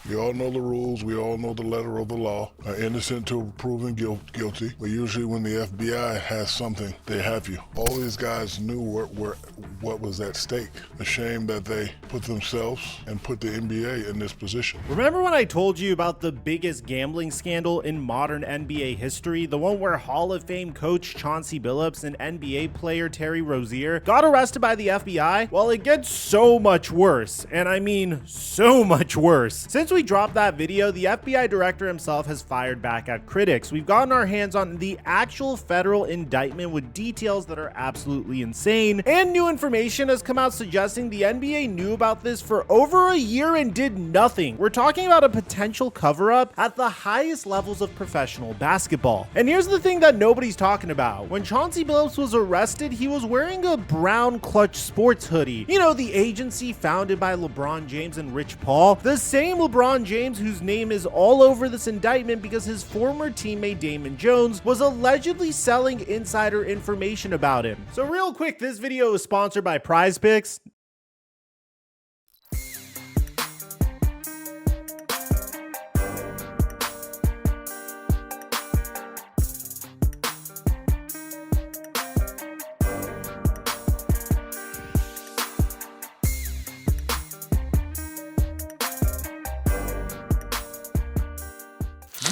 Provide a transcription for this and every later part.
We all know the rules. We all know the letter of the law. Innocent till proven guilty. But usually when the FBI has something, they have you. All these guys knew what was at stake. A shame that they put themselves and put the NBA in this position. Remember when I told you about the biggest gambling scandal in modern NBA history? The one where Hall of Fame coach Chauncey Billups and NBA player Terry Rozier got arrested by the FBI? Well, it gets so much worse. And I mean so much worse. Since we dropped that video, the FBI director himself has fired back at critics. We've gotten our hands on the actual federal indictment with details that are absolutely insane, and new information has come out suggesting the NBA knew about this for over a year and did nothing. We're talking about a potential cover-up at the highest levels of professional basketball. And here's the thing that nobody's talking about. When Chauncey Billups was arrested, he was wearing a brown Clutch Sports hoodie. You know, the agency founded by LeBron James and Rich Paul. The same LeBron James whose name is all over this indictment because his former teammate Damon Jones was allegedly selling insider information about him. So real quick, this video is sponsored by Prize Picks.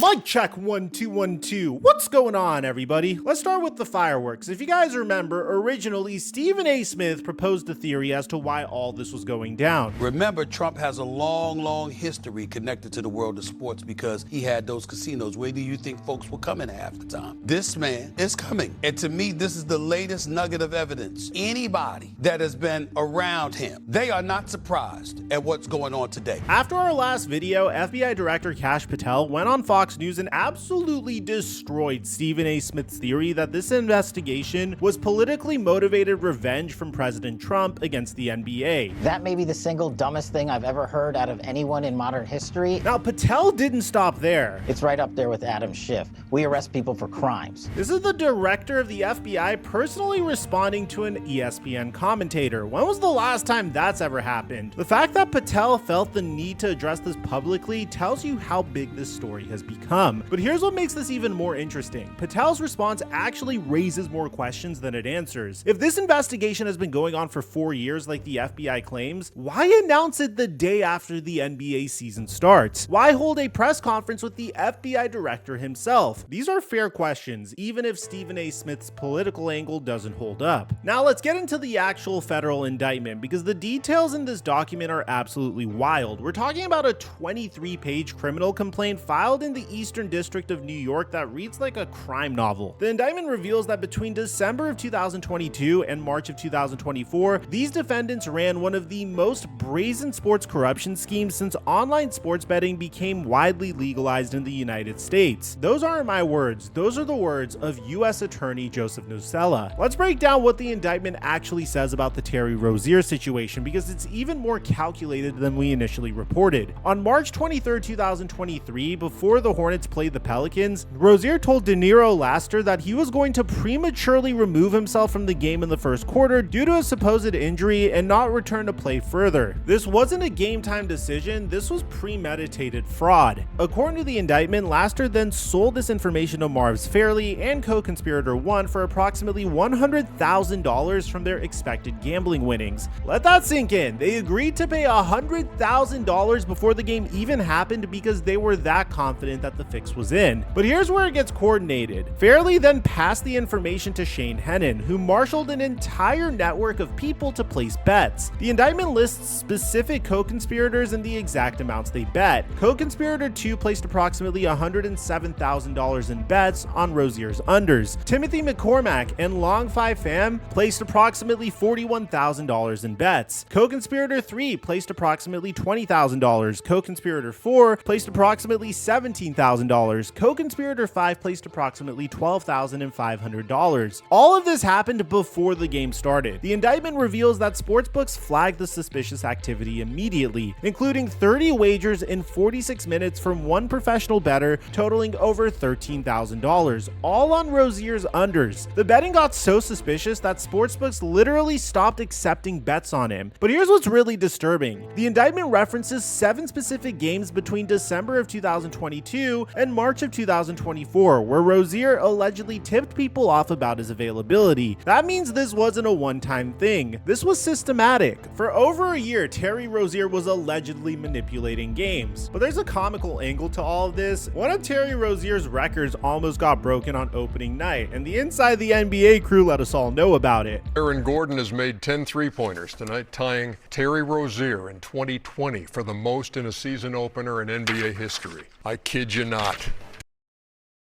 Mic check 1 2 1 2. What's going on, everybody? Let's start with the fireworks. If you guys remember, originally Stephen A. Smith proposed a theory as to why all this was going down. Remember, Trump has a long history connected to the world of sports because he had those casinos. Where do you think folks were coming half the time? This man is coming. And to me, this is the latest nugget of evidence. Anybody that has been around him, they are not surprised at what's going on today. After our last video, FBI Director Kash Patel went on Fox News and absolutely destroyed Stephen A. Smith's theory that this investigation was politically motivated revenge from President Trump against the NBA. That may be the single dumbest thing I've ever heard out of anyone in modern history. Now, Patel didn't stop there. It's right up there with Adam Schiff. We arrest people for crimes. This is the director of the FBI personally responding to an ESPN commentator. When was the last time that's ever happened? The fact that Patel felt the need to address this publicly tells you how big this story has become. But here's what makes this even more interesting. Patel's response actually raises more questions than it answers. If this investigation has been going on for 4 years like the FBI claims, why announce it the day after the NBA season starts? Why hold a press conference with the FBI director himself? These are fair questions, even if Stephen A. Smith's political angle doesn't hold up. Now let's get into the actual federal indictment, because the details in this document are absolutely wild. We're talking about a 23-page criminal complaint filed in the Eastern District of New York that reads like a crime novel. The indictment reveals that between December of 2022 and March of 2024, these defendants ran one of the most brazen sports corruption schemes since online sports betting became widely legalized in the United States. Those aren't my words, those are the words of U.S. Attorney Joseph Nocella. Let's break down what the indictment actually says about the Terry Rozier situation, because it's even more calculated than we initially reported. On March 23, 2023, before the Hornets played the Pelicans, Rozier told De Niro Laster that he was going to prematurely remove himself from the game in the first quarter due to a supposed injury and not return to play further. This wasn't a game time decision, this was premeditated fraud. According to the indictment, Laster then sold this information to Marv's Fairley and co-conspirator 1 for approximately $100,000 from their expected gambling winnings. Let that sink in. They agreed to pay $100,000 before the game even happened because they were that confident that the fix was in. But here's where it gets coordinated. Fairley then passed the information to Shane Hennon, who marshaled an entire network of people to place bets. The indictment lists specific co-conspirators and the exact amounts they bet. Co-conspirator 2 placed approximately $107,000 in bets on Rozier's unders. Timothy McCormack and Long 5 Fam placed approximately $41,000 in bets. Co-conspirator 3 placed approximately $20,000. Co-conspirator 4 placed approximately $17,000. $13,000. Co-conspirator 5 placed approximately $12,500. All of this happened before the game started. The indictment reveals that sportsbooks flagged the suspicious activity immediately, including 30 wagers in 46 minutes from one professional bettor totaling over $13,000, all on Rozier's unders. The betting got so suspicious that sportsbooks literally stopped accepting bets on him. But here's what's really disturbing. The indictment references 7 specific games between December of 2022 and March of 2024, where Rozier allegedly tipped people off about his availability. That means this wasn't a one-time thing. This was systematic. For over a year, Terry Rozier was allegedly manipulating games. But there's a comical angle to all of this. One of Terry Rozier's records almost got broken on opening night, and the Inside the NBA crew let us all know about it. Aaron Gordon has made 10 three-pointers tonight, tying Terry Rozier in 2020 for the most in a season opener in NBA history. I kid you not.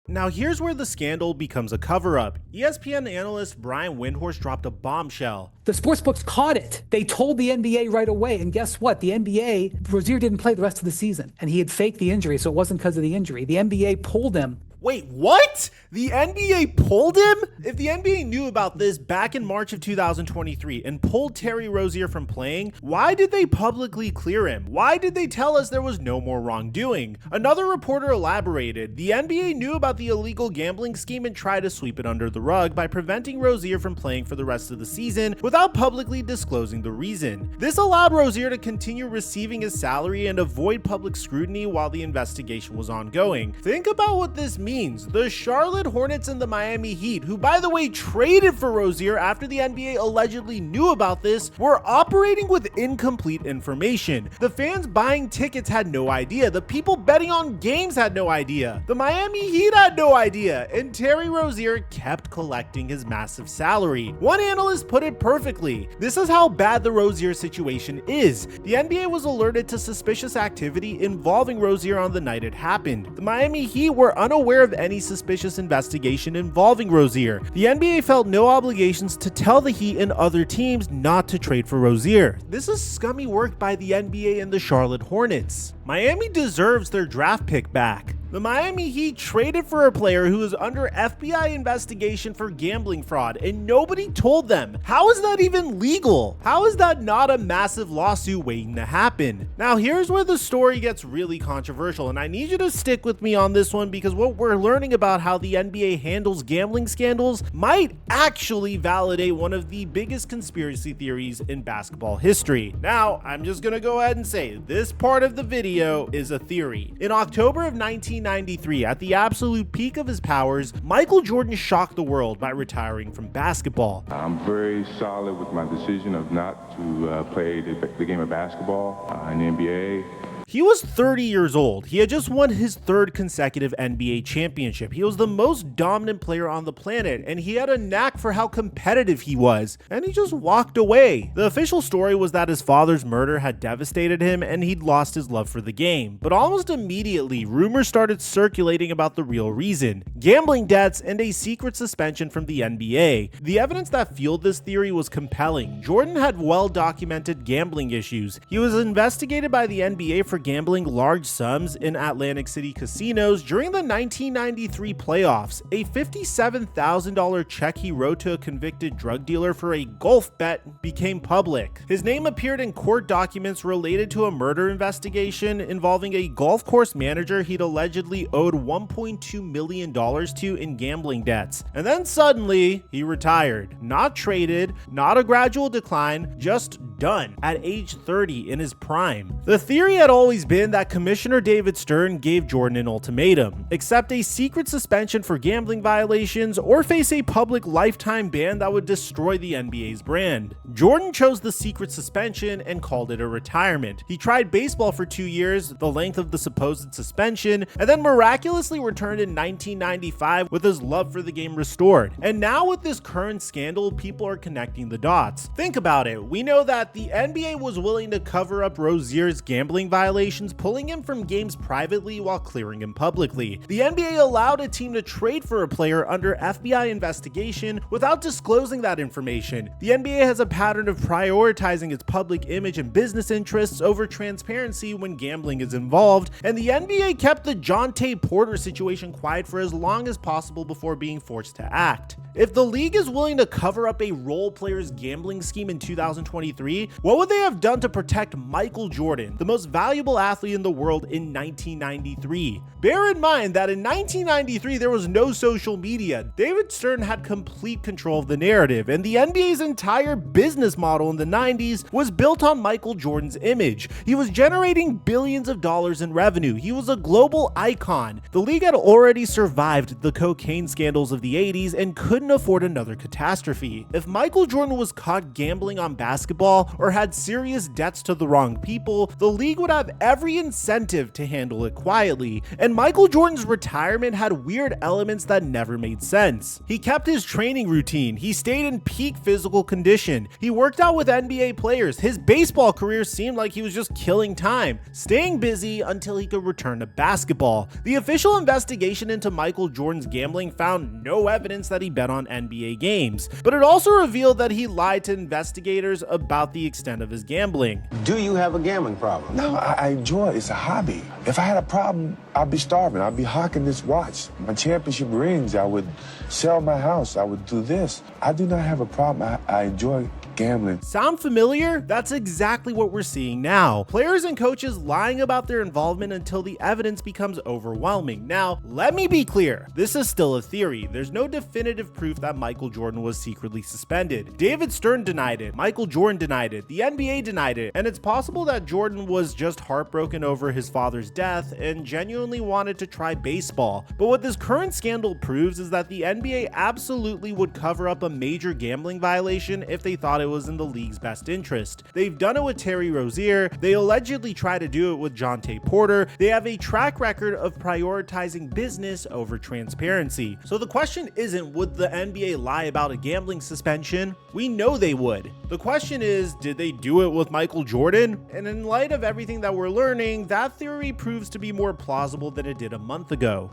Now here's where the scandal becomes a cover-up. ESPN analyst Brian Windhorst dropped a bombshell. The sportsbooks caught it. They told the NBA right away, and guess what? The NBA, Rozier didn't play the rest of the season, and he had faked the injury, so it wasn't because of the injury. The NBA pulled him. Wait, what? The NBA pulled him? If the NBA knew about this back in March of 2023 and pulled Terry Rozier from playing, why did they publicly clear him? Why did they tell us there was no more wrongdoing? Another reporter elaborated, the NBA knew about the illegal gambling scheme and tried to sweep it under the rug by preventing Rozier from playing for the rest of the season without publicly disclosing the reason. This allowed Rozier to continue receiving his salary and avoid public scrutiny while the investigation was ongoing. Think about what this means. The Charlotte Hornets and the Miami Heat, who by the way traded for Rozier after the NBA allegedly knew about this, were operating with incomplete information. The fans buying tickets had no idea. The people betting on games had no idea. The Miami Heat had no idea. And Terry Rozier kept collecting his massive salary. One analyst put it perfectly. This is how bad the Rozier situation is. The NBA was alerted to suspicious activity involving Rozier on the night it happened. The Miami Heat were unaware of any suspicious investigation involving Rozier. The NBA felt no obligations to tell the Heat and other teams not to trade for Rozier. This is scummy work by the NBA and the Charlotte Hornets. Miami deserves their draft pick back. The Miami Heat traded for a player who is under FBI investigation for gambling fraud, and nobody told them. How is that even legal? How is that not a massive lawsuit waiting to happen? Now here's where the story gets really controversial, and I need you to stick with me on this one because what we're learning about how the NBA handles gambling scandals might actually validate one of the biggest conspiracy theories in basketball history. Now, I'm just gonna go ahead and say this part of the video is a theory. In October of 1993, at the absolute peak of his powers, Michael Jordan shocked the world by retiring from basketball. I'm very solid with my decision of not to play the game of basketball in the NBA. He was 30 years old. He had just won his 3rd consecutive NBA championship. He was the most dominant player on the planet, and he had a knack for how competitive he was, and he just walked away. The official story was that his father's murder had devastated him and he'd lost his love for the game. But almost immediately, rumors started circulating about the real reason: gambling debts and a secret suspension from the NBA. The evidence that fueled this theory was compelling. Jordan had well-documented gambling issues. He was investigated by the NBA for gambling large sums in Atlantic City casinos during the 1993 playoffs. A $57,000 check he wrote to a convicted drug dealer for a golf bet became public. His name appeared in court documents related to a murder investigation involving a golf course manager he'd allegedly owed $1.2 million to in gambling debts. And then suddenly, he retired. Not traded, not a gradual decline, just done at age 30 in his prime. The theory had always been that Commissioner David Stern gave Jordan an ultimatum: accept a secret suspension for gambling violations or face a public lifetime ban that would destroy the NBA's brand. Jordan chose the secret suspension and called it a retirement. He tried baseball for 2 years, the length of the supposed suspension, and then miraculously returned in 1995 with his love for the game restored. And now with this current scandal, people are connecting the dots. Think about it. We know that the NBA was willing to cover up Rozier's gambling violations violations, pulling him from games privately while clearing him publicly. The NBA allowed a team to trade for a player under FBI investigation without disclosing that information. The NBA has a pattern of prioritizing its public image and business interests over transparency when gambling is involved, and the NBA kept the Jonte Porter situation quiet for as long as possible before being forced to act. If the league is willing to cover up a role player's gambling scheme in 2023, what would they have done to protect Michael Jordan, the most valuable athlete in the world in 1993? Bear in mind that in 1993 there was no social media. David Stern had complete control of the narrative, and the NBA's entire business model in the 90s was built on Michael Jordan's image. He was generating billions of dollars in revenue. He was a global icon. The league had already survived the cocaine scandals of the 80s and couldn't afford another catastrophe. If Michael Jordan was caught gambling on basketball or had serious debts to the wrong people, the league would have every incentive to handle it quietly, and Michael Jordan's retirement had weird elements that never made sense. He kept his training routine, he stayed in peak physical condition, he worked out with NBA players, his baseball career seemed like he was just killing time, staying busy until he could return to basketball. The official investigation into Michael Jordan's gambling found no evidence that he bet on NBA games, but it also revealed that he lied to investigators about the extent of his gambling. Do you have a gambling problem? No, I enjoy it. It's a hobby. If I had a problem, I'd be starving. I'd be hawking this watch. My championship rings, I would sell my house. I would do this. I do not have a problem. I enjoy gambling. Sound familiar? That's exactly what we're seeing now. Players and coaches lying about their involvement until the evidence becomes overwhelming. Now, let me be clear. This is still a theory. There's no definitive proof that Michael Jordan was secretly suspended. David Stern denied it. Michael Jordan denied it. The NBA denied it. And it's possible that Jordan was just heartbroken over his father's death and genuinely wanted to try baseball. But what this current scandal proves is that the NBA absolutely would cover up a major gambling violation if they thought it was in the league's best interest. They've done it with Terry Rozier. They allegedly try to do it with Jonte Porter. They have a track record of prioritizing business over transparency. So the question isn't, would the NBA lie about a gambling suspension? We know they would. The question is, did they do it with Michael Jordan? And in light of everything that we're learning, that theory proves to be more plausible than it did a month ago.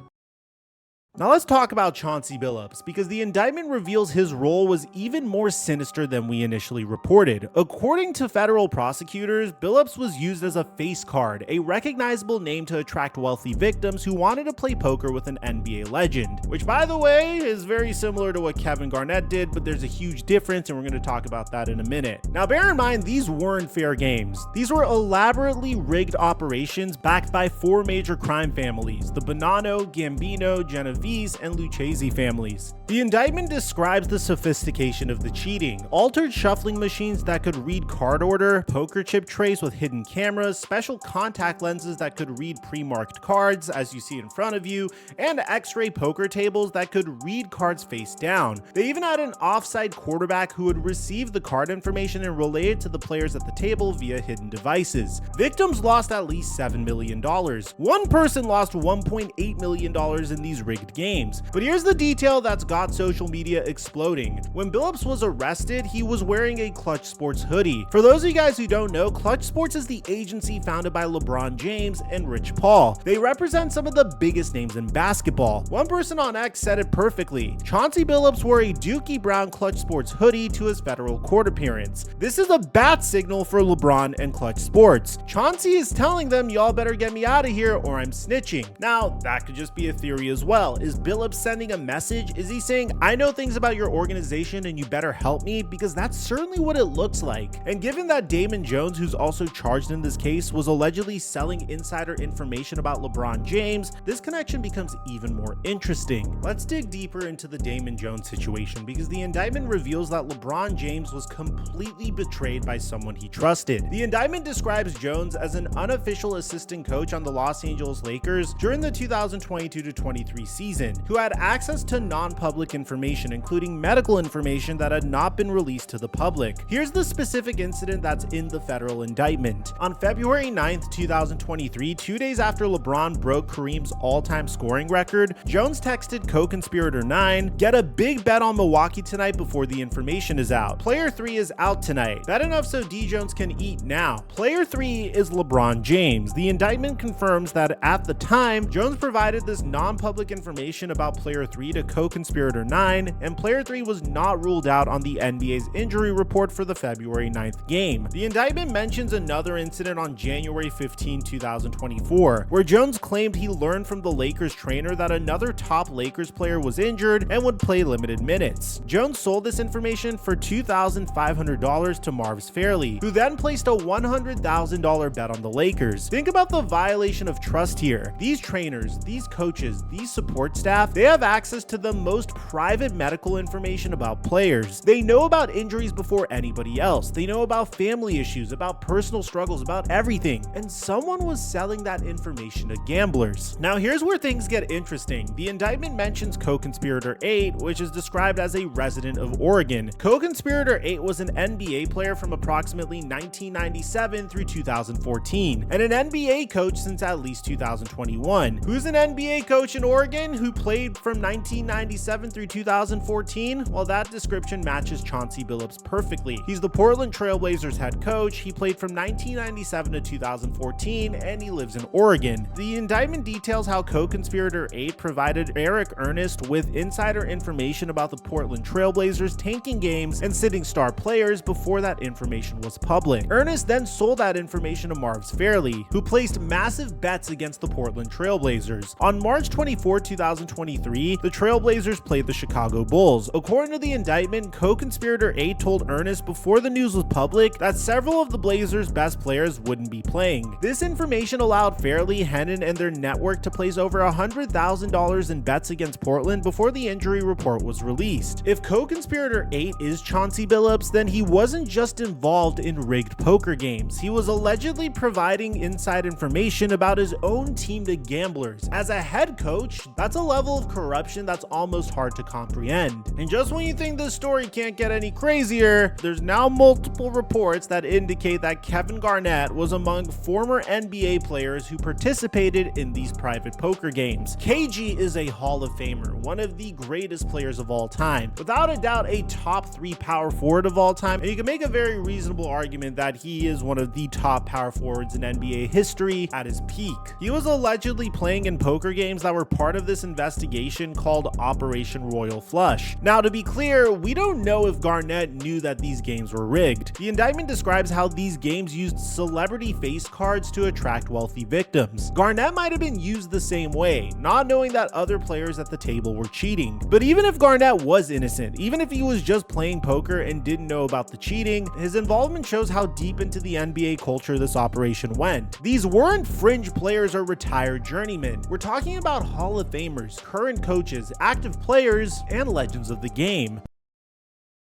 Now let's talk about Chauncey Billups, because the indictment reveals his role was even more sinister than we initially reported. According to federal prosecutors, Billups was used as a face card, a recognizable name to attract wealthy victims who wanted to play poker with an NBA legend, which, by the way, is very similar to what Kevin Garnett did, but there's a huge difference, and we're going to talk about that in a minute. Now bear in mind, these weren't fair games. These were elaborately rigged operations backed by four major crime families: the Bonanno, Gambino, Genovese, and Lucchese families. The indictment describes the sophistication of the cheating: altered shuffling machines that could read card order, poker chip trays with hidden cameras, special contact lenses that could read pre-marked cards as you see in front of you, and x-ray poker tables that could read cards face down. They even had an offside quarterback who would receive the card information and relay it to the players at the table via hidden devices. Victims lost at least $7 million. One person lost $1.8 million in these rigged games. But here's the detail that's got social media exploding. When Billups was arrested, he was wearing a Clutch Sports hoodie. For those of you guys who don't know, Clutch Sports is the agency founded by LeBron James and Rich Paul. They represent some of the biggest names in basketball. One person on X said it perfectly: Chauncey Billups wore a Dookie Brown Clutch Sports hoodie to his federal court appearance. This is a bat signal for LeBron and Clutch Sports. Chauncey is telling them, y'all better get me out of here or I'm snitching. Now, that could just be a theory as well. Is Billups sending a message? Is he saying, I know things about your organization and you better help me? Because that's certainly what it looks like. And given that Damon Jones, who's also charged in this case, was allegedly selling insider information about LeBron James, this connection becomes even more interesting. Let's dig deeper into the Damon Jones situation, because the indictment reveals that LeBron James was completely betrayed by someone he trusted. The indictment describes Jones as an unofficial assistant coach on the Los Angeles Lakers during the 2022-23 season. season, who had access to non-public information, including medical information that had not been released to the public. Here's the specific incident that's in the federal indictment. On February 9th, 2023, 2 days after LeBron broke Kareem's all-time scoring record, Jones texted co-conspirator 9, "Get a big bet on Milwaukee tonight before the information is out. Player 3 is out tonight. Bet enough so D. Jones can eat now." Player 3 is LeBron James. The indictment confirms that at the time, Jones provided this non-public information about Player 3 to co-conspirator 9, and Player 3 was not ruled out on the NBA's injury report for the February 9th game. The indictment mentions another incident on January 15, 2024, where Jones claimed he learned from the Lakers trainer that another top Lakers player was injured and would play limited minutes. Jones sold this information for $2,500 to Marv's Fairley, who then placed a $100,000 bet on the Lakers. Think about the violation of trust here. These trainers, these coaches, these support staff, they have access to the most private medical information about players. They know about injuries before anybody else. They know about family issues, about personal struggles, about everything. And someone was selling that information to gamblers. Now here's where things get interesting. The indictment mentions co-conspirator 8, which is described as a resident of Oregon. Co-conspirator 8 was an NBA player from approximately 1997 through 2014, and an NBA coach since at least 2021. Who's an NBA coach in Oregon who played from 1997 through 2014? Well, that description matches Chauncey Billups perfectly. He's the Portland Trailblazers head coach. He played from 1997 to 2014, and he lives in Oregon. The indictment details how co-conspirator 8 provided Eric Ernest with insider information about the Portland Trailblazers tanking games and sitting star players before that information was public. Ernest then sold that information to Marv's Fairley, who placed massive bets against the Portland Trailblazers. On March 24, 2023, the Trailblazers played the Chicago Bulls. According to the indictment, co-conspirator 8 told Ernest before the news was public that several of the Blazers' best players wouldn't be playing. This information allowed Fairley, Hennon, and their network to place over $100,000 in bets against Portland before the injury report was released. If co-conspirator 8 is Chauncey Billups, then he wasn't just involved in rigged poker games. He was allegedly providing inside information about his own team to gamblers. As a head coach, that's a level of corruption that's almost hard to comprehend. And just when you think this story can't get any crazier, there's now multiple reports that indicate that Kevin Garnett was among former NBA players who participated in these private poker games. KG is a Hall of Famer, one of the greatest players of all time. Without a doubt, a top 3 power forward of all time, and you can make a very reasonable argument that he is one of the top power forwards in NBA history at his peak. He was allegedly playing in poker games that were part of this investigation called Operation Royal Flush. Now, to be clear, we don't know if Garnett knew that these games were rigged. The indictment describes how these games used celebrity face cards to attract wealthy victims. Garnett might have been used the same way, not knowing that other players at the table were cheating. But even if Garnett was innocent, even if he was just playing poker and didn't know about the cheating, his involvement shows how deep into the NBA culture this operation went. These weren't fringe players or retired journeymen. We're talking about Hall of Famers, current coaches, active players, and legends of the game.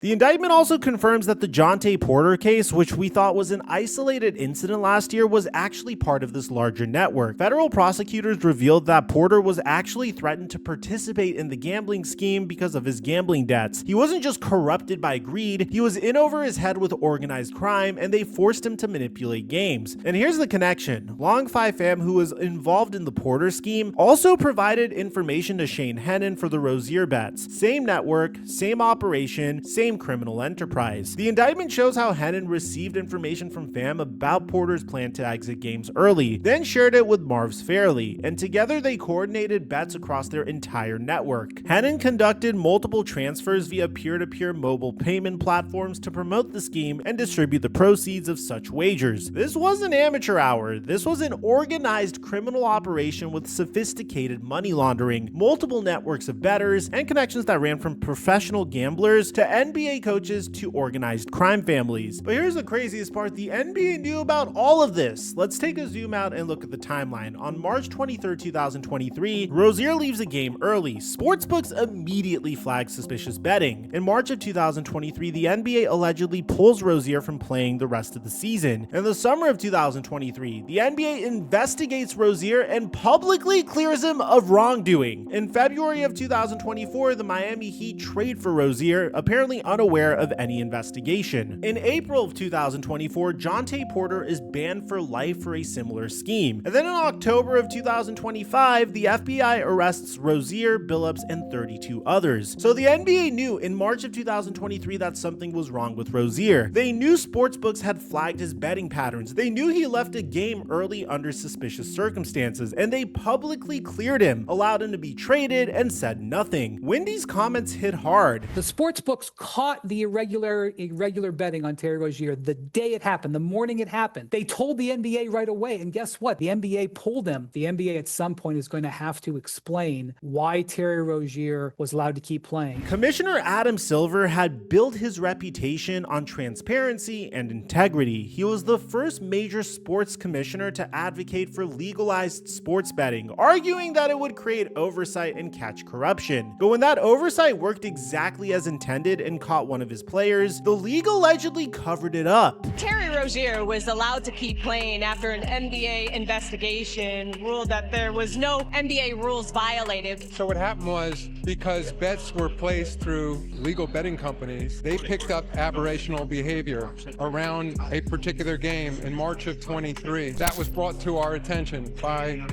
The indictment also confirms that the Jonte Porter case, which we thought was an isolated incident last year, was actually part of this larger network. Federal prosecutors revealed that Porter was actually threatened to participate in the gambling scheme because of his gambling debts. He wasn't just corrupted by greed, he was in over his head with organized crime, and they forced him to manipulate games. And here's the connection. Long Five Fam, who was involved in the Porter scheme, also provided information to Shane Hennon for the Rozier bets. Same network, same operation, same criminal enterprise. The indictment shows how Hennon received information from Fam about Porter's plan to exit games early, then shared it with Marv's Fairley, and together they coordinated bets across their entire network. Hennon conducted multiple transfers via peer-to-peer mobile payment platforms to promote the scheme and distribute the proceeds of such wagers. This wasn't amateur hour. This was an organized criminal operation with sophisticated money laundering, multiple networks of bettors, and connections that ran from professional gamblers to NBA NBA coaches to organized crime families. But here's the craziest part, the NBA knew about all of this. Let's take a zoom out and look at the timeline. On March 23, 2023, Rozier leaves the game early. Sportsbooks immediately flag suspicious betting. In March of 2023, the NBA allegedly pulls Rozier from playing the rest of the season. In the summer of 2023, the NBA investigates Rozier and publicly clears him of wrongdoing. In February of 2024, the Miami Heat trade for Rozier, apparently unaware of any investigation. In April of 2024, Jonte Porter is banned for life for a similar scheme. And then in October of 2025, the FBI arrests Rozier, Billups, and 32 others. So the NBA knew in March of 2023 that something was wrong with Rozier. They knew sportsbooks had flagged his betting patterns. They knew he left a game early under suspicious circumstances, and they publicly cleared him, allowed him to be traded, and said nothing. Wendy's comments hit hard. The sportsbooks caught the irregular betting on Terry Rozier the day it happened, the morning it happened. They told the NBA right away, and guess what? The NBA pulled him. The NBA at some point is going to have to explain why Terry Rozier was allowed to keep playing. Commissioner Adam Silver had built his reputation on transparency and integrity. He was the first major sports commissioner to advocate for legalized sports betting, arguing that it would create oversight and catch corruption. But when that oversight worked exactly as intended and caught one of his players, the league allegedly covered it up. Terry Rozier was allowed to keep playing after an NBA investigation ruled that there was no NBA rules violated. So what happened was, because bets were placed through legal betting companies, they picked up aberrational behavior around a particular game in March of 23. That was brought to our attention by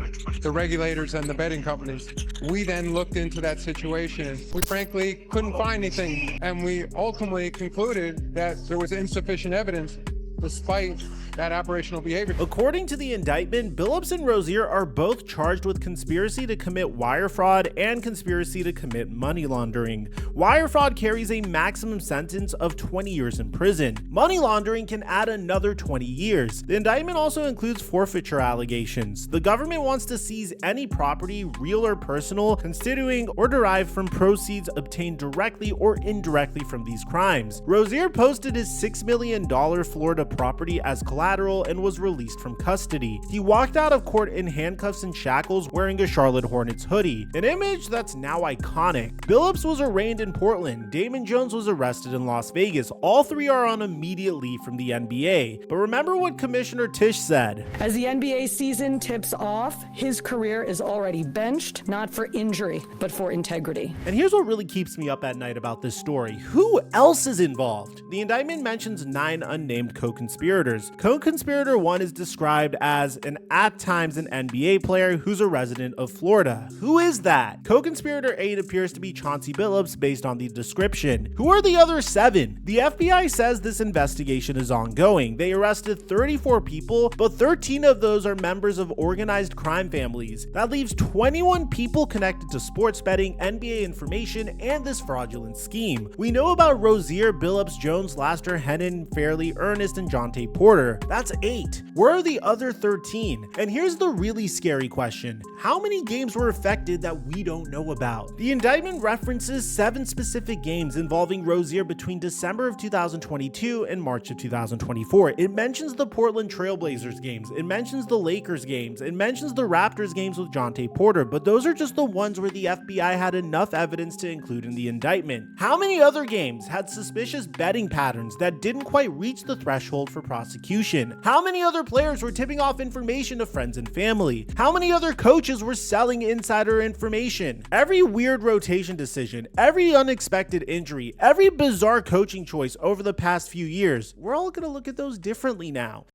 the regulators and the betting companies. We then looked into that situation. We frankly couldn't find anything, and we ultimately concluded that there was insufficient evidence despite that aberrational behavior. According to the indictment, Billups and Rozier are both charged with conspiracy to commit wire fraud and conspiracy to commit money laundering. Wire fraud carries a maximum sentence of 20 years in prison. Money laundering can add another 20 years. The indictment also includes forfeiture allegations. The government wants to seize any property, real or personal, constituting or derived from proceeds obtained directly or indirectly from these crimes. Rozier posted his $6 million Florida property as collateral and was released from custody. He walked out of court in handcuffs and shackles wearing a Charlotte Hornets hoodie, an image that's now iconic. Billups was arraigned in Portland. Damon Jones was arrested in Las Vegas. All three are on immediate leave from the NBA. But remember what Commissioner Tisch said. As the NBA season tips off, his career is already benched, not for injury, but for integrity. And here's what really keeps me up at night about this story. Who else is involved? The indictment mentions 9 unnamed co-conspirators. Co-conspirator 1 is described as at times an NBA player who's a resident of Florida. Who is that? Co-conspirator 8 appears to be Chauncey Billups based on the description. Who are the other 7? The FBI says this investigation is ongoing. They arrested 34 people, but 13 of those are members of organized crime families. That leaves 21 people connected to sports betting, NBA information, and this fraudulent scheme. We know about Rozier, Billups, Jones, Laster, Hennon, Fairley, Ernest, and Jonte Porter. That's 8. Where are the other 13? And here's the really scary question. How many games were affected that we don't know about? The indictment references 7 specific games involving Rozier between December of 2022 and March of 2024. It mentions the Portland Trailblazers games. It mentions the Lakers games. It mentions the Raptors games with Jonte Porter, but those are just the ones where the FBI had enough evidence to include in the indictment. How many other games had suspicious betting patterns that didn't quite reach the threshold for prosecution? How many other players were tipping off information to friends and family? How many other coaches were selling insider information? Every weird rotation decision, every unexpected injury, every bizarre coaching choice over the past few years, we're all gonna look at those differently now.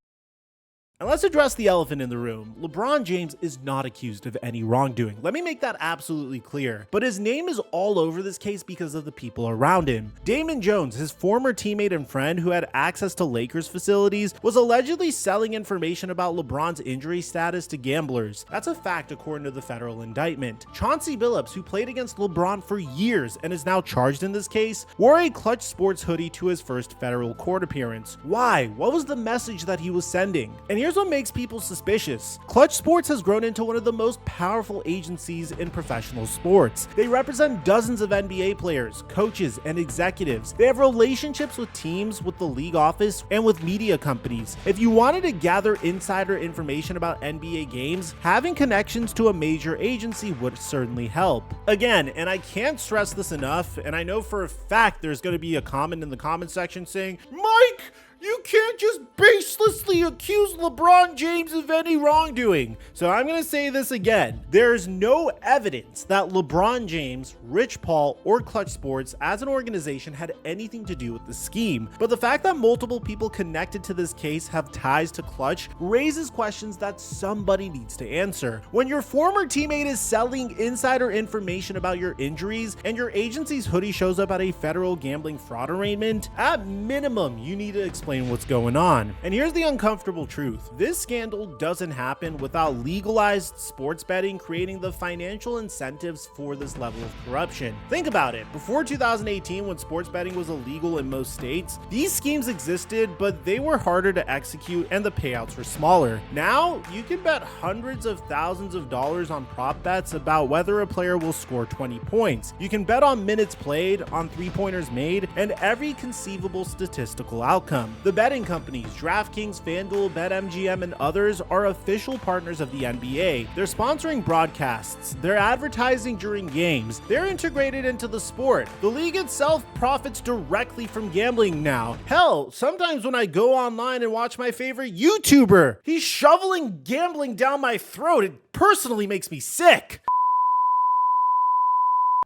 And let's address the elephant in the room. LeBron James is not accused of any wrongdoing. Let me make that absolutely clear. But his name is all over this case because of the people around him. Damon Jones, his former teammate and friend who had access to Lakers facilities, was allegedly selling information about LeBron's injury status to gamblers. That's a fact according to the federal indictment. Chauncey Billups, who played against LeBron for years and is now charged in this case, wore a Clutch Sports hoodie to his first federal court appearance. Why? What was the message that he was sending? And here's here's what makes people suspicious. Clutch Sports has grown into one of the most powerful agencies in professional sports. They represent dozens of NBA players, coaches, and executives. They have relationships with teams, with the league office, and with media companies. If you wanted to gather insider information about NBA games, having connections to a major agency would certainly help. Again, and I can't stress this enough, and I know for a fact there's going to be a comment in the comment section saying, "Mike, you can't just baselessly accuse LeBron James of any wrongdoing." So I'm going to say this again. There's no evidence that LeBron James, Rich Paul, or Clutch Sports as an organization had anything to do with the scheme. But the fact that multiple people connected to this case have ties to Clutch raises questions that somebody needs to answer. When your former teammate is selling insider information about your injuries and your agency's hoodie shows up at a federal gambling fraud arraignment, at minimum, you need to explain what's going on. And here's the uncomfortable truth. This scandal doesn't happen without legalized sports betting creating the financial incentives for this level of corruption. Think about it. Before 2018, when sports betting was illegal in most states, these schemes existed, but they were harder to execute and the payouts were smaller. Now, you can bet hundreds of thousands of dollars on prop bets about whether a player will score 20 points. You can bet on minutes played, on three-pointers made, and every conceivable statistical outcome. The betting companies, DraftKings, FanDuel, BetMGM, and others are official partners of the NBA. They're sponsoring broadcasts. They're advertising during games. They're integrated into the sport. The league itself profits directly from gambling now. Hell, sometimes when I go online and watch my favorite YouTuber, he's shoveling gambling down my throat. It personally makes me sick.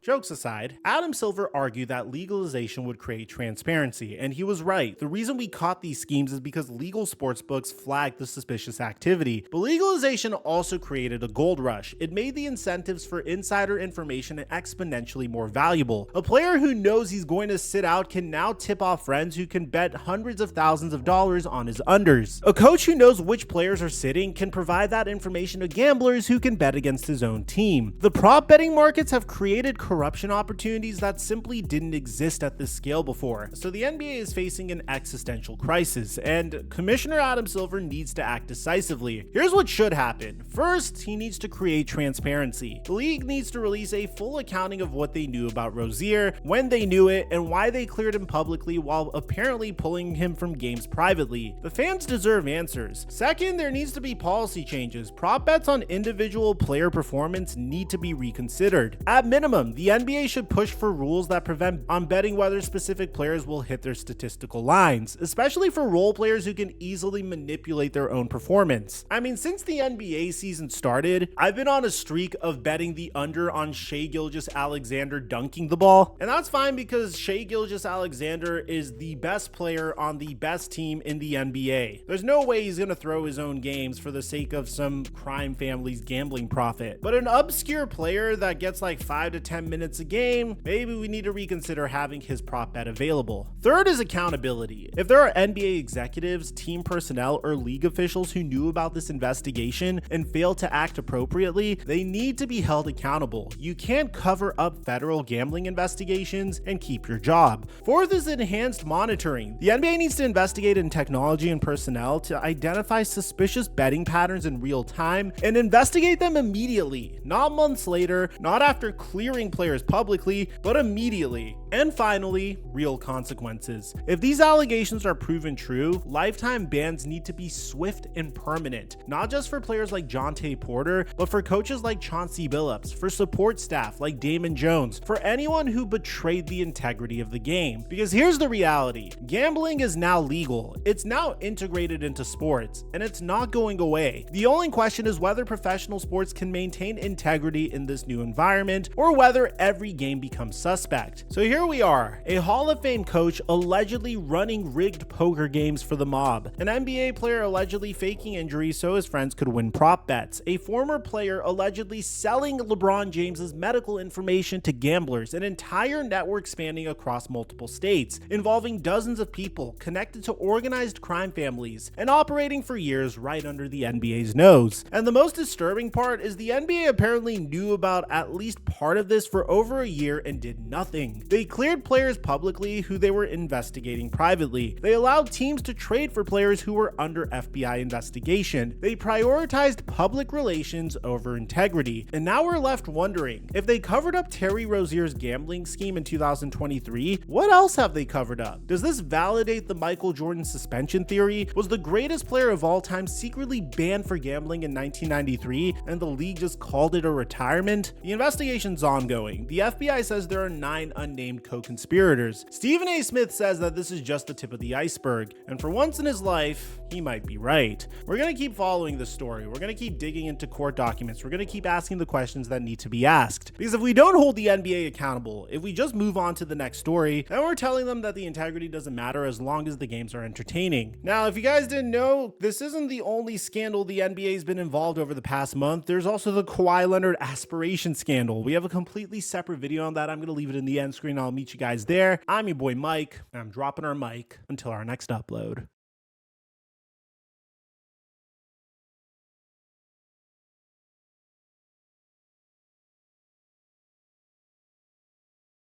Jokes aside, Adam Silver argued that legalization would create transparency, and he was right. The reason we caught these schemes is because legal sportsbooks flagged the suspicious activity. But legalization also created a gold rush. It made the incentives for insider information exponentially more valuable. A player who knows he's going to sit out can now tip off friends who can bet hundreds of thousands of dollars on his unders. A coach who knows which players are sitting can provide that information to gamblers who can bet against his own team. The prop betting markets have created corruption opportunities that simply didn't exist at this scale before. So the NBA is facing an existential crisis, and Commissioner Adam Silver needs to act decisively. Here's what should happen. First, he needs to create transparency. The league needs to release a full accounting of what they knew about Rozier, when they knew it, and why they cleared him publicly while apparently pulling him from games privately. The fans deserve answers. Second, there needs to be policy changes. Prop bets on individual player performance need to be reconsidered. At minimum, the NBA should push for rules that prevent on betting whether specific players will hit their statistical lines, especially for role players who can easily manipulate their own performance. I mean, since the NBA season started, I've been on a streak of betting the under on Shai Gilgeous-Alexander dunking the ball, and that's fine because Shai Gilgeous-Alexander is the best player on the best team in the NBA. There's no way he's gonna throw his own games for the sake of some crime family's gambling profit. But an obscure player that gets like 5 to 10 minutes a game, maybe we need to reconsider having his prop bet available. Third is accountability. If there are NBA executives, team personnel, or league officials who knew about this investigation and failed to act appropriately, they need to be held accountable. You can't cover up federal gambling investigations and keep your job. Fourth is enhanced monitoring. The NBA needs to investigate in technology and personnel to identify suspicious betting patterns in real time and investigate them immediately, not months later, not after clearing players publicly, but immediately. And finally, real consequences. If these allegations are proven true, lifetime bans need to be swift and permanent, not just for players like Jonte Porter, but for coaches like Chauncey Billups, for support staff like Damon Jones, for anyone who betrayed the integrity of the game. Because here's the reality. Gambling is now legal. It's now integrated into sports, and it's not going away. The only question is whether professional sports can maintain integrity in this new environment, or whether every game becomes suspect. So here we are, a Hall of Fame coach allegedly running rigged poker games for the mob, an NBA player allegedly faking injuries so his friends could win prop bets, a former player allegedly selling LeBron James's medical information to gamblers, an entire network spanning across multiple states, involving dozens of people connected to organized crime families, and operating for years right under the NBA's nose. And the most disturbing part is the NBA apparently knew about at least part of this for over a year and did nothing. They cleared players publicly who they were investigating privately. They allowed teams to trade for players who were under FBI investigation. They prioritized public relations over integrity. And now we're left wondering, if they covered up Terry Rozier's gambling scheme in 2023, what else have they covered up? Does this validate the Michael Jordan suspension theory? Was the greatest player of all time secretly banned for gambling in 1993 and the league just called it a retirement? The investigation's ongoing. The FBI says there are 9 unnamed co-conspirators. Stephen A. Smith says that this is just the tip of the iceberg, and for once in his life, he might be right. We're gonna keep following this story. We're gonna keep digging into court documents. We're gonna keep asking the questions that need to be asked. Because if we don't hold the NBA accountable, if we just move on to the next story, then we're telling them that the integrity doesn't matter as long as the games are entertaining. Now, if you guys didn't know, this isn't the only scandal the NBA's been involved over the past month. There's also the Kawhi Leonard aspiration scandal. We have a completely separate video on that. I'm gonna leave it in the end screen. I'll meet you guys there. I'm your boy Mike, and I'm dropping our mic until our next upload.